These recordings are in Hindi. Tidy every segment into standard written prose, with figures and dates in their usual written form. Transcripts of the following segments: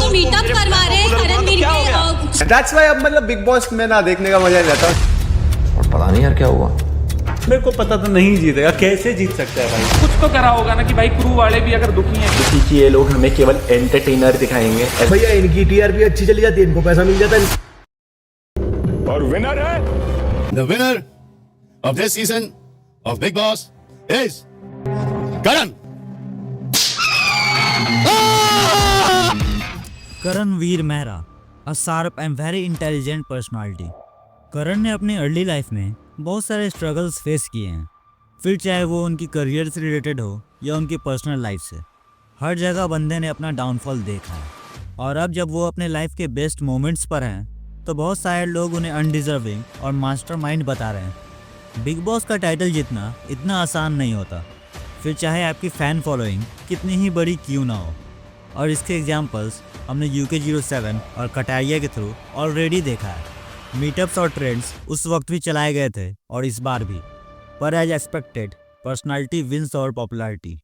जो मीटअप करवा रहे हैं करण वीर के। दैट्स व्हाई अब मतलब बिग बॉस में ना देखने का मजा नहीं आता। और पता नहीं यार क्या हुआ, मेरे को पता तो नहीं जीतेगा, कैसे जीत सकता है भाई। कुछ तो करा होगा ना कि भाई क्रू वाले भी अगर दुखी हैं क्योंकि ये लोग हमें केवल एंटरटेनर दिखाएंगे। भैया इनकी टीआरपी अच्छी चली जाती है, इनको पैसा मिल जाता है। और विनर है The winner of this season of Big Boss is Karan. Karan Veer Mehra, a sharp and very intelligent personality। करण ने अपनी अर्ली लाइफ में बहुत सारे स्ट्रगल्स फेस किए हैं, फिर चाहे वो उनकी करियर से रिलेटेड हो या उनकी पर्सनल लाइफ से। हर जगह बंदे ने अपना डाउनफॉल देखा है, और अब जब वो अपने लाइफ के बेस्ट मोमेंट्स पर हैं तो बहुत सारे लोग उन्हें अनडिजर्विंग और मास्टरमाइंड बता रहे हैं। बिग बॉस का टाइटल जीतना इतना आसान नहीं होता, फिर चाहे आपकी फ़ैन फॉलोइंग कितनी ही बड़ी क्यों ना हो। और इसके एग्जाम्पल्स हमने UK07 और कटारिया के थ्रू ऑलरेडी देखा है। मीटअप्स और ट्रेंड्स उस वक्त भी चलाए गए थे और इस बार भी, पर एज एक्सपेक्टेड पर्सनालिटी विंस और पॉपुलैरिटी।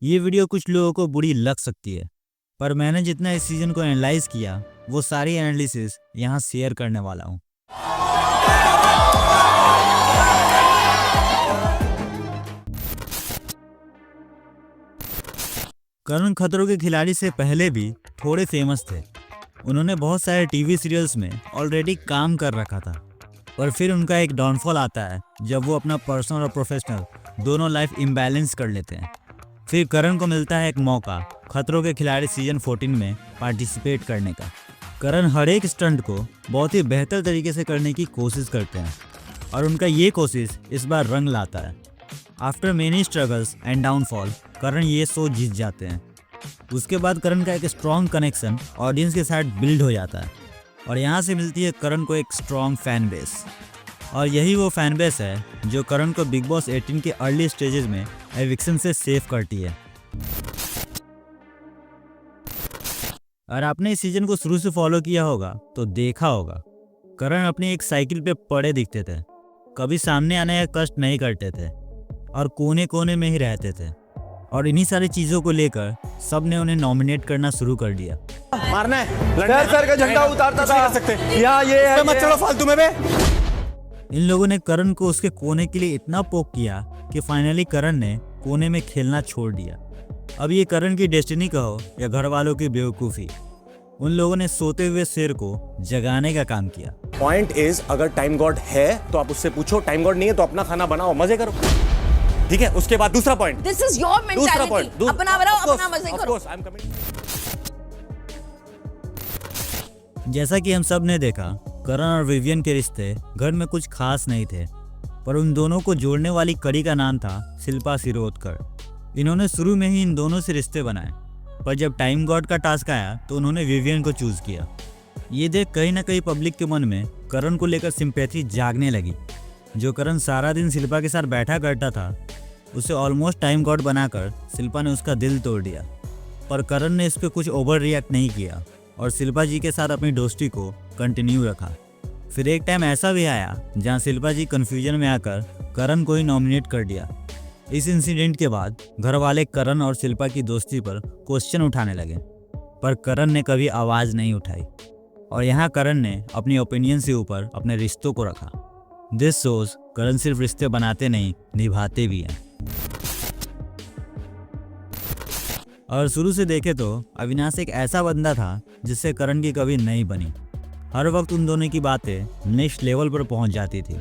ये वीडियो कुछ लोगों को बुरी लग सकती है, पर मैंने जितना इस सीज़न को एनालाइज किया वो सारी एनालिसिस यहाँ शेयर करने वाला हूँ। करण खतरों के खिलाड़ी से पहले भी थोड़े फेमस थे। उन्होंने बहुत सारे टीवी सीरियल्स में ऑलरेडी काम कर रखा था, पर फिर उनका एक डाउनफॉल आता है जब वो अपना पर्सनल और प्रोफेशनल दोनों लाइफ इम्बैलेंस कर लेते हैं। फिर करण को मिलता है एक मौका खतरों के खिलाड़ी सीजन 14 में पार्टिसिपेट करने का। करण हर एक स्टंट को बहुत ही बेहतर तरीके से करने की कोशिश करते हैं, और उनका ये कोशिश इस बार रंग लाता है। After many struggles and downfall Karan ये शो जीत जाते हैं। उसके बाद करण का एक स्ट्रॉन्ग कनेक्शन ऑडियंस के साथ बिल्ड हो जाता है, और यहाँ से मिलती है करण को एक स्ट्रॉन्ग फैन बेस। और यही वो फैन बेस है जो करण को बिग बॉस 18 के अर्ली स्टेजेस में एविक्शन से सेव करती है। और आपने इस सीजन को शुरू से फॉलो किया होगा तो देखा होगा करण अपनी एक साइकिल पे पड़े दिखते थे, कभी सामने आने का कष्ट नहीं करते थे और कोने कोने में ही रहते थे। और इन्हीं सारी चीज़ों को लेकर सब ने उन्हें नॉमिनेट करना शुरू कर दिया। मारना है सर का झंडा उतारता था यहाँ, ये है मत चलो फालतू में बे। इन लोगों ने करण को उसके कोने के लिए इतना पोक किया कि फाइनली करण ने कोने में खेलना छोड़ दिया। अब ये करण की डेस्टिनी कहो या घर वालों की बेवकूफ़ी, उन लोगों ने सोते हुए शेर को जगाने का काम किया। पॉइंट इज, अगर टाइम गॉड है तो आप उससे पूछो, टाइम गॉड नहीं है तो अपना खाना बनाओ, मजे करो, ठीक है। उसके बाद दूसरा point, this is your mentality, अपना बनाओ अपना मजे करो। जैसा कि हम सब ने देखा, करण और विवियन के रिश्ते घर में कुछ खास नहीं थे, पर उन दोनों को जोड़ने वाली कड़ी का नाम था शिल्पा शिरोडकर। इन्होंने शुरू में ही इन दोनों से रिश्ते बनाए, पर जब टाइम गॉड का टास्क आया तो उन्होंने विवियन को चूज किया। ये देख कहीं ना कहीं पब्लिक के मन में करण को लेकर सिंपैथी जागने लगी। जो करण सारा दिन शिल्पा के साथ बैठा करता था, उसे ऑलमोस्ट टाइम गॉड बनाकर शिल्पा ने उसका दिल तोड़ दिया। पर करण ने इस पर कुछ ओवर रिएक्ट नहीं किया और शिल्पा जी के साथ अपनी दोस्ती को कंटिन्यू रखा। फिर एक टाइम ऐसा भी आया जहां शिल्पा जी कंफ्यूजन में आकर करण को ही नॉमिनेट कर दिया। इस इंसिडेंट के बाद घर वाले करण और शिल्पा की दोस्ती पर क्वेश्चन उठाने लगे, पर करण ने कभी आवाज़ नहीं उठाई, और यहाँ करण ने अपनी ओपिनियन से ऊपर अपने रिश्तों को रखा। दिस शोज करण सिर्फ रिश्ते बनाते नहीं, निभाते भी हैं। और शुरू से देखे तो अविनाश एक ऐसा बंदा था जिससे करण की कभी नहीं बनी। हर वक्त उन दोनों की बातें नेक्स्ट लेवल पर पहुंच जाती थी।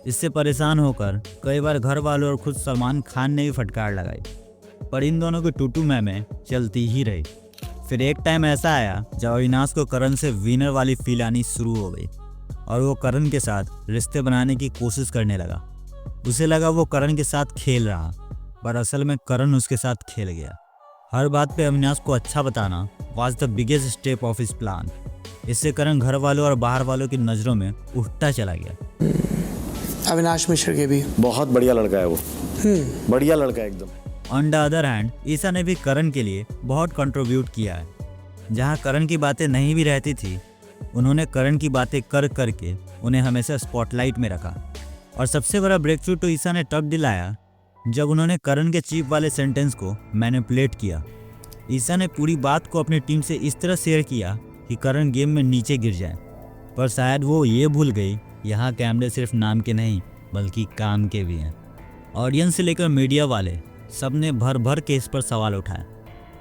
इससे परेशान होकर कई बार घर वालों और खुद सलमान खान ने भी फटकार लगाई, पर इन दोनों की टूटू मैमें चलती ही रही। फिर एक टाइम ऐसा आया जब अविनाश को करण से विनर वाली फील आनी शुरू हो गई, और वो करण के साथ रिश्ते बनाने की कोशिश करने लगा। उसे लगा वो करण के साथ खेल रहा, पर असल में करण उसके साथ खेल गया। हर बात पे अविनाश को अच्छा बताना was the biggest step of his plan. इससे करण घर वालों और बाहर वालों की नज़रों में उठता चला गया। अविनाश मिश्र के भी बहुत बढ़िया लड़का है वो, बढ़िया लड़का है एकदम। ऑन द अदर हैंड ईसा ने भी करण के लिए बहुत कंट्रीब्यूट किया है। जहाँ करण की बातें नहीं भी रहती थी, उन्होंने करण की बातें कर करके उन्हें हमेशा स्पॉटलाइट में रखा। और सबसे बड़ा ब्रेक थ्रू तो ईसा ने तब दिलाया जब उन्होंने करण के चीप वाले सेंटेंस को मैनिपुलेट किया। ईसा ने पूरी बात को अपनी टीम से इस तरह शेयर किया कि करण गेम में नीचे गिर जाए, पर शायद वो ये भूल गई यहाँ कैमरे सिर्फ नाम के नहीं बल्कि काम के भी हैं। ऑडियंस से लेकर मीडिया वाले सब ने भर भर के इस पर सवाल उठाए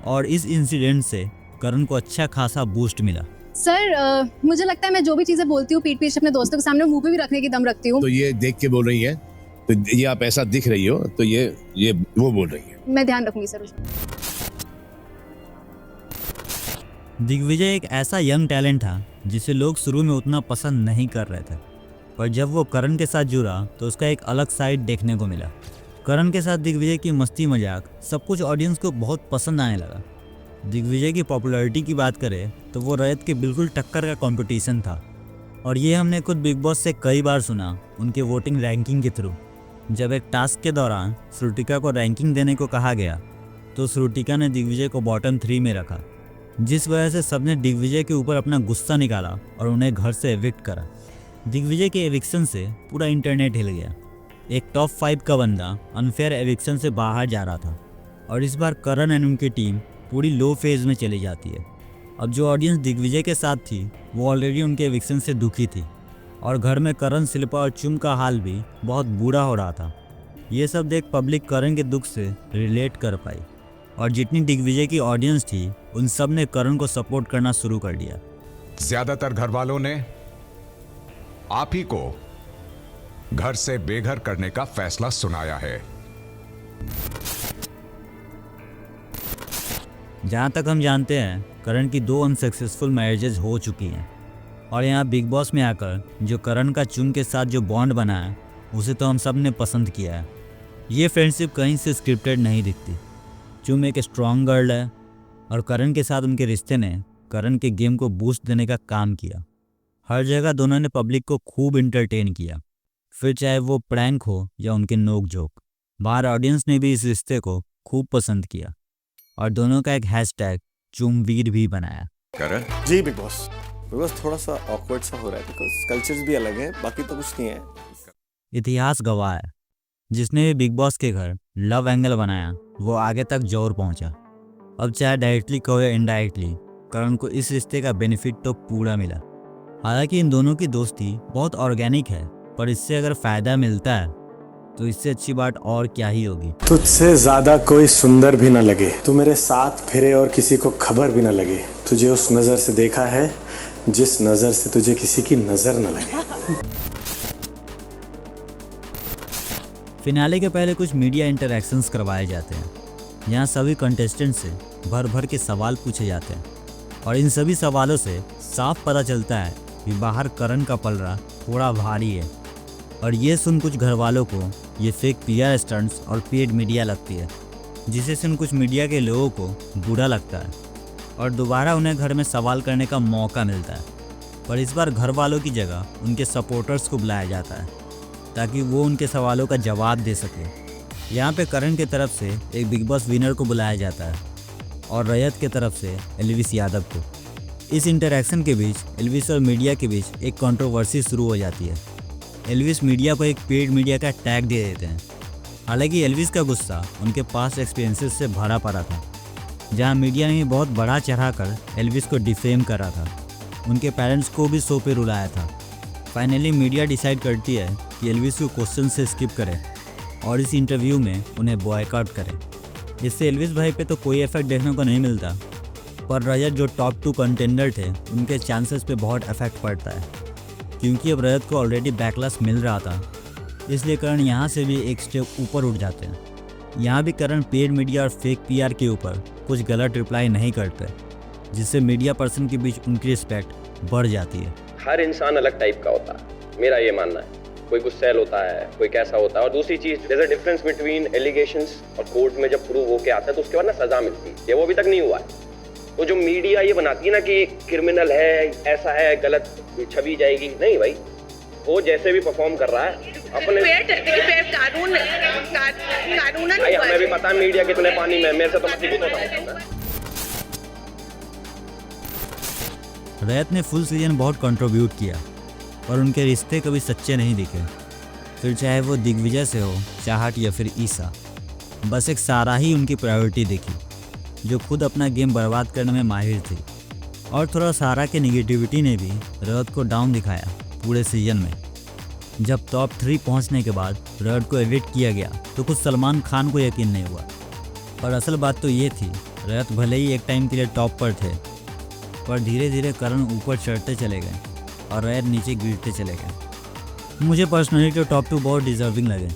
और इस इंसिडेंट से करण को अच्छा खासा बूस्ट मिला। सर मुझे लगता है मैं जो भी चीजें बोलती हूँ पीठ पीछे अपने दोस्तों के सामने मुंह पे भी रखने की दम रखती हूँ। तो ये देख के बोल रही है, तो ये आप ऐसा दिख रही हो, तो ये वो बोल रही है। मैं ध्यान रखूंगी सर। दिग्विजय एक ऐसा यंग टैलेंट था जिसे लोग शुरू में उतना पसंद नहीं कर रहे थे, पर जब वो करण के साथ जुड़ा तो उसका एक अलग साइड देखने को मिला। करण के साथ दिग्विजय की मस्ती मजाक सब कुछ ऑडियंस को बहुत पसंद आने लगा। दिग्विजय की पॉपुलैरिटी की बात करें तो वो रजत के बिल्कुल टक्कर का कंपटीशन था, और ये हमने खुद बिग बॉस से कई बार सुना उनके वोटिंग रैंकिंग के थ्रू। जब एक टास्क के दौरान श्रुतिका को रैंकिंग देने को कहा गया तो श्रुतिका ने दिग्विजय को बॉटम 3 में रखा, जिस वजह से सबने दिग्विजय के ऊपर अपना गुस्सा निकाला और उन्हें घर से एविक्ट करा। दिग्विजय के एविक्शन से पूरा इंटरनेट हिल गया। एक टॉप 5 का बंदा अनफेयर एविक्शन से बाहर जा रहा था, और इस बार करण एंड उनकी टीम पूरी लो फेज में चली जाती है। अब जो ऑडियंस दिग्विजय के साथ थी वो ऑलरेडी उनके एविक्शन से दुखी थी, और घर में करण, शिल्पा और चुम का हाल भी बहुत बुरा हो रहा था। ये सब देख पब्लिक करण के दुख से रिलेट कर पाई, और जितनी दिग्विजय की ऑडियंस थी उन सब ने करण को सपोर्ट करना शुरू कर दिया। ज्यादातर घर वालों ने आप ही को घर से बेघर करने का फैसला सुनाया है। जहाँ तक हम जानते हैं करण की 2 अनसक्सेसफुल मैरिजेज हो चुकी हैं, और यहाँ बिग बॉस में आकर जो करण का चुम के साथ जो बॉन्ड बना है उसे तो हम सब ने पसंद किया है। ये फ्रेंडशिप कहीं से स्क्रिप्टेड नहीं दिखती। चुम एक स्ट्रॉन्ग गर्ल है, और करण के साथ उनके रिश्ते ने करण के गेम को बूस्ट देने का काम किया। हर जगह दोनों ने पब्लिक को खूब इंटरटेन किया, फिर चाहे वो प्रैंक हो या उनके नोक जोक। बाहर ऑडियंस ने भी इस रिश्ते को खूब पसंद किया, और दोनों का एक हैशटैग चुमवीर भी बनाया। करण जी बिग बॉस थोड़ा सा ऑकवर्ड सा हो रहा है बिकॉज कल्चर्स भी अलग है, बाकी तो कुछ नहीं है। इतिहास गवाह है, जिसने भी बिग बॉस के घर लव एंगल बनाया वो आगे तक जोर पहुंचा। अब चाहे डायरेक्टली कहो या इनडायरेक्टली करण को इस रिश्ते का बेनिफिट तो पूरा मिला। हालांकि इन दोनों की दोस्ती बहुत ऑर्गेनिक है, पर इससे अगर फायदा मिलता है तो इससे अच्छी बात और क्या ही होगी। तुझसे ज्यादा कोई सुंदर भी न लगे, तू मेरे साथ फिरे और किसी को खबर भी न लगे, तुझे उस नजर से देखा है जिस नजर से तुझे किसी की नजर न लगे। फिनाले के पहले कुछ मीडिया इंटरैक्शंस करवाए जाते हैं। यहाँ सभी कंटेस्टेंट से भर भर के सवाल पूछे जाते हैं, और इन सभी सवालों से साफ पता चलता है कि बाहर करण का पलड़ा थोड़ा भारी है। और ये सुन कुछ घर वालों को ये फेक PR स्टंट्स और पेड मीडिया लगती है, जिसे सुन कुछ मीडिया के लोगों को बुरा लगता है, और दोबारा उन्हें घर में सवाल करने का मौका मिलता है। पर इस बार घर वालों की जगह उनके सपोर्टर्स को बुलाया जाता है ताकि वो उनके सवालों का जवाब दे सके। यहाँ पे करण की तरफ से एक बिग बॉस विनर को बुलाया जाता है, और रजत की तरफ से एल्विस यादव को। इस इंटरैक्शन के बीच एल्विस और मीडिया के बीच एक कंट्रोवर्सी शुरू हो जाती है। एल्विस मीडिया को एक पेड मीडिया का टैग दे देते हैं। हालांकि एल्विस का गुस्सा उनके पास्ट एक्सपीरियंसेस से भरा पड़ा था, जहां मीडिया ने बहुत बड़ा चढ़ाकर एल्विस को डिफेम करा था। उनके पेरेंट्स को भी शो पे रुलाया था। फाइनली मीडिया डिसाइड करती है कि एल्विस को क्वेश्चन से स्किप करें और इस इंटरव्यू में उन्हें बॉयकॉट करें। इससे एल्विस भाई पे तो कोई इफेक्ट देखने को नहीं मिलता, पर रजत जो टॉप 2 कंटेंडर थे उनके चांसेस पे बहुत इफेक्ट पड़ता है, क्योंकि अब रजत को ऑलरेडी बैकलैश मिल रहा था। इसलिए करण यहाँ से भी एक स्टेप ऊपर उठ जाते हैं। यहाँ भी करण पेड मीडिया और फेक PR के ऊपर कुछ गलत रिप्लाई नहीं करते, जिससे मीडिया पर्सन के बीच उनकी रिस्पेक्ट बढ़ जाती है। हर इंसान अलग टाइप का होता है, मेरा ये मानना है। कोई गुस्सैल होता है, कोई कैसा होता है। और दूसरी चीज, there is a difference between allegations और कोर्ट में जब प्रूव होके आता है तो उसके बाद ना सजा मिलती है। ये वो अभी तक नहीं हुआ है। तो जो मीडिया ये बनाती है ना कि क्रिमिनल है, ऐसा है, गलत छवि जाएगी, नहीं भाई, वो जैसे भी परफॉर्म कर रहा है अपने कानून भाई, हमें भी पता है मीडिया कितने पानी में, मेरे से तो मस्ती होता है। रजत ने फुल सीजन बहुत कंट्रीब्यूट किया, पर उनके रिश्ते कभी सच्चे नहीं दिखे। फिर चाहे वो दिग्विजय से हो, चाहत या फिर ईसा, बस एक सारा ही उनकी प्रायोरिटी दिखी। जो खुद अपना गेम बर्बाद करने में माहिर थी। और थोड़ा सारा के निगेटिविटी ने भी रैत को डाउन दिखाया पूरे सीजन में। जब टॉप 3 पहुंचने के बाद रैत को एविक्ट किया गया तो कुछ सलमान खान को यकीन नहीं हुआ। और असल बात तो ये थी, रैत भले ही एक टाइम के लिए टॉप पर थे, पर धीरे धीरे करण ऊपर चढ़ते चले गए और रैत नीचे गिरते चले गए। मुझे पर्सनली तो टॉप 2 बहुत डिजर्विंग लगे।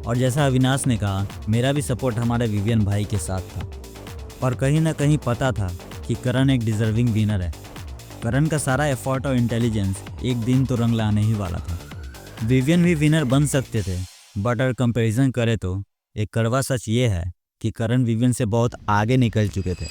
और जैसा अविनाश ने कहा, मेरा भी सपोर्ट हमारे विवियन भाई के साथ था। और कहीं ना कहीं पता था कि करण एक डिजर्विंग विनर है। करण का सारा एफर्ट और इंटेलिजेंस एक दिन तो रंग लाने ही वाला था। विवियन भी विनर बन सकते थे, बट अगर कंपैरिजन करें तो एक कड़वा सच ये है कि करण विवियन से बहुत आगे निकल चुके थे।